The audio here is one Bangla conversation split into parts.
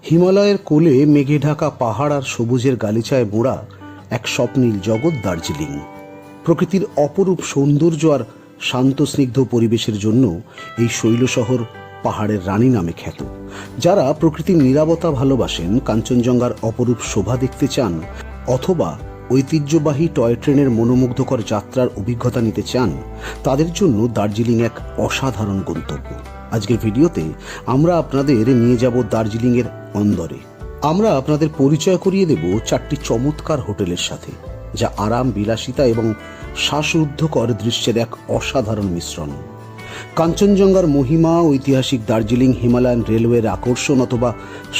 হিমালয়ের কোলে মেঘে ঢাকা পাহাড় আর সবুজের গালিচায় মোড়া এক স্বপ্নীল জগৎ দার্জিলিং। প্রকৃতির অপরূপ সৌন্দর্য আর শান্ত স্নিগ্ধ পরিবেশের জন্য এই শৈল শহর পাহাড়ের রানী নামে খ্যাত। যারা প্রকৃতির নীরবতা ভালোবাসেন, কাঞ্চনজঙ্ঘার অপরূপ শোভা দেখতে চান, অথবা ঐতিহ্যবাহী টয় ট্রেনের মনোমুগ্ধকর যাত্রার অভিজ্ঞতা নিতে চান, তাদের জন্য দার্জিলিং এক অসাধারণ গন্তব্য। আজকের ভিডিওতে আমরা আপনাদের নিয়ে যাব দার্জিলিংয়ের অন্দরে। আমরা আপনাদের পরিচয় করিয়ে দেব 4টি চমৎকার হোটেলের সাথে, যা আরাম, বিলাসিতা এবং শ্বাসরুদ্ধকর দৃশ্যের এক অসাধারণ মিশ্রণ। কাঞ্চনজঙ্ঘার মহিমা, ঐতিহাসিক দার্জিলিং, হিমালয়ান রেলওয়ের আকর্ষণ অথবা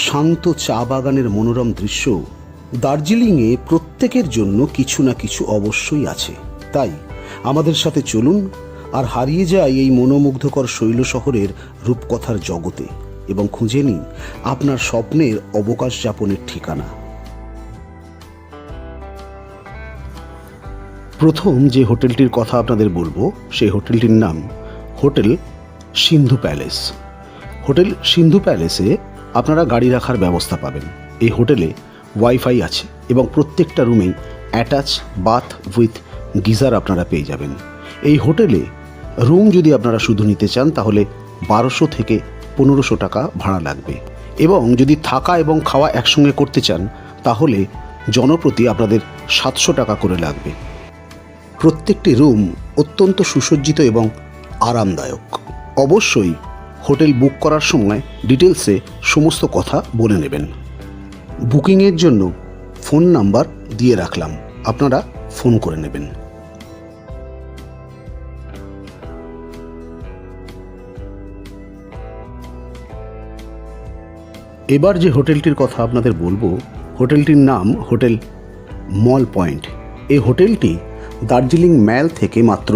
শান্ত চা বাগানের মনোরম দৃশ্য, দার্জিলিংয়ে প্রত্যেকের জন্য কিছু না কিছু অবশ্যই আছে। তাই আমাদের সাথে চলুন আর হারিয়ে যাই এই মনোমুগ্ধকর শৈল শহরের রূপকথার জগতে এবং খুঁজে নিই আপনার স্বপ্নের অবকাশ যাপনের ঠিকানা। প্রথম যে হোটেলটির কথা আপনাদের বলবো, সেই হোটেলটির নাম হোটেল সিন্ধু প্যালেস। হোটেল সিন্ধু প্যালেসে আপনারা গাড়ি রাখার ব্যবস্থা পাবেন। এই হোটেলে ওয়াইফাই আছে এবং প্রত্যেকটা রুমেই অ্যাটাচ বাথ উইথ গিজার আপনারা পেয়ে যাবেন। এই হোটেলে রুম যদি আপনারা শুধু নিতে চান তাহলে 1200 থেকে 1500 টাকা ভাড়া লাগবে, এবং যদি থাকা এবং খাওয়া একসঙ্গে করতে চান তাহলে জনপ্রতি আপনাদের 700 টাকা করে লাগবে। প্রত্যেকটি রুম অত্যন্ত সুসজ্জিত এবং আরামদায়ক। অবশ্যই হোটেল বুক করার সময় ডিটেলসে সমস্ত কথা বলে নেবেন। বুকিংয়ের জন্য ফোন নাম্বার দিয়ে রাখলাম, আপনারা ফোন করে নেবেন। এবার যে হোটেলটির কথা আপনাদের বলবো, হোটেলটির নাম হোটেল মল পয়েন্ট। এই হোটেলটি দার্জিলিং ম্যাল থেকে মাত্র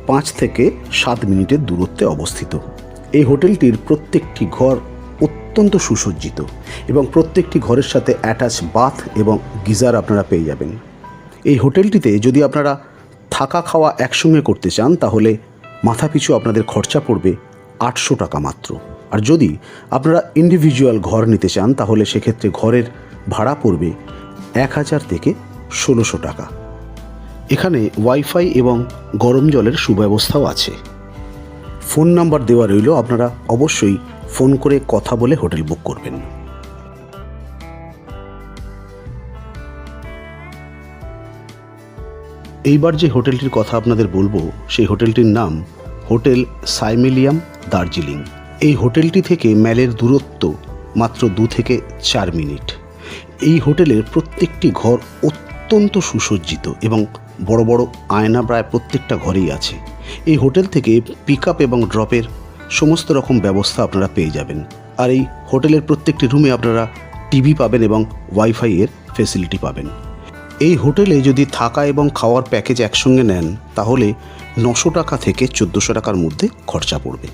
5 থেকে 7 মিনিটের দূরত্বে অবস্থিত। এই হোটেলটির প্রত্যেকটি ঘর অত্যন্ত সুসজ্জিত এবং প্রত্যেকটি ঘরের সাথে অ্যাটাচ বাথ এবং গিজার আপনারা পেয়ে যাবেন। এই হোটেলটিতে যদি আপনারা থাকা খাওয়া একসঙ্গে করতে চান তাহলে মাথাপিছু আপনাদের খরচা পড়বে 800 টাকা মাত্র। আর যদি আপনারা ইন্ডিভিজুয়াল ঘর নিতে চান তাহলে সেক্ষেত্রে ঘরের ভাড়া পড়বে 1000 থেকে 1600 টাকা। এখানে ওয়াইফাই এবং গরম জলের সুব্যবস্থাও আছে। ফোন নাম্বার দেওয়া রইল, আপনারা অবশ্যই ফোন করে কথা বলে হোটেল বুক করবেন। এইবার যে হোটেলটির কথা আপনাদের বলবো, সেই হোটেলটির নাম হোটেল সাইমেলিয়াম দার্জিলিং। এই হোটেলটি থেকে ম্যালের দূরত্ব মাত্র 2 থেকে 4 মিনিট। এই হোটেলের প্রত্যেকটি ঘর অত্যন্ত সুসজ্জিত এবং বড় বড় আয়না প্রায় প্রত্যেকটা ঘরেই আছে। এই হোটেল থেকে পিক আপ এবং ড্রপের সমস্ত রকম ব্যবস্থা আপনারা পেয়ে যাবেন। আর এই হোটেলের প্রত্যেকটি রুমে আপনারা টিভি পাবেন এবং ওয়াইফাই এর ফেসিলিটি পাবেন। এই হোটেলে যদি থাকা এবং খাওয়ার প্যাকেজ একসঙ্গে নেন তাহলে 900 টাকা থেকে 1400 টাকার মধ্যে খরচা পড়বে।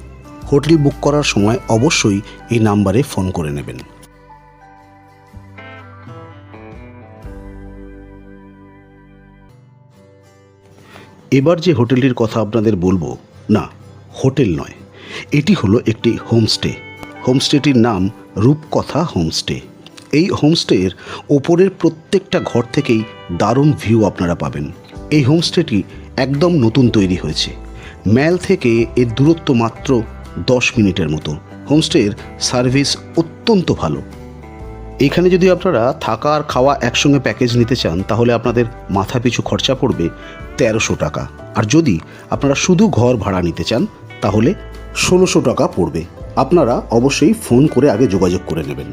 হোটেল বুক করার সময় অবশ্যই এই নাম্বারে ফোন করে নেবেন। এবার যে হোটেলটির কথা আপনাদের বলবো, না হোটেল নয়, এটি হলো একটি হোমস্টে। হোমস্টেটির নাম রূপকথা হোমস্টে। এই হোমস্টের ওপরের প্রত্যেকটা ঘর থেকেই দারুণ ভিউ আপনারা পাবেন। এই হোমস্টেটি একদম নতুন তৈরি হয়েছে। ম্যাল থেকে এর দূরত্ব মাত্র 10 মিনিটের মতো। হোমস্টের সার্ভিস অত্যন্ত ভালো। এখানে যদি আপনারা থাকা আর খাওয়া একসঙ্গে প্যাকেজ নিতে চান তাহলে আপনাদের মাথাপিছু খরচা পড়বে 1300 টাকা। আর যদি আপনারা শুধু ঘর ভাড়া নিতে চান তাহলে 1600 টাকা পড়বে। আপনারা অবশ্যই ফোন করে আগে যোগাযোগ করে নেবেন।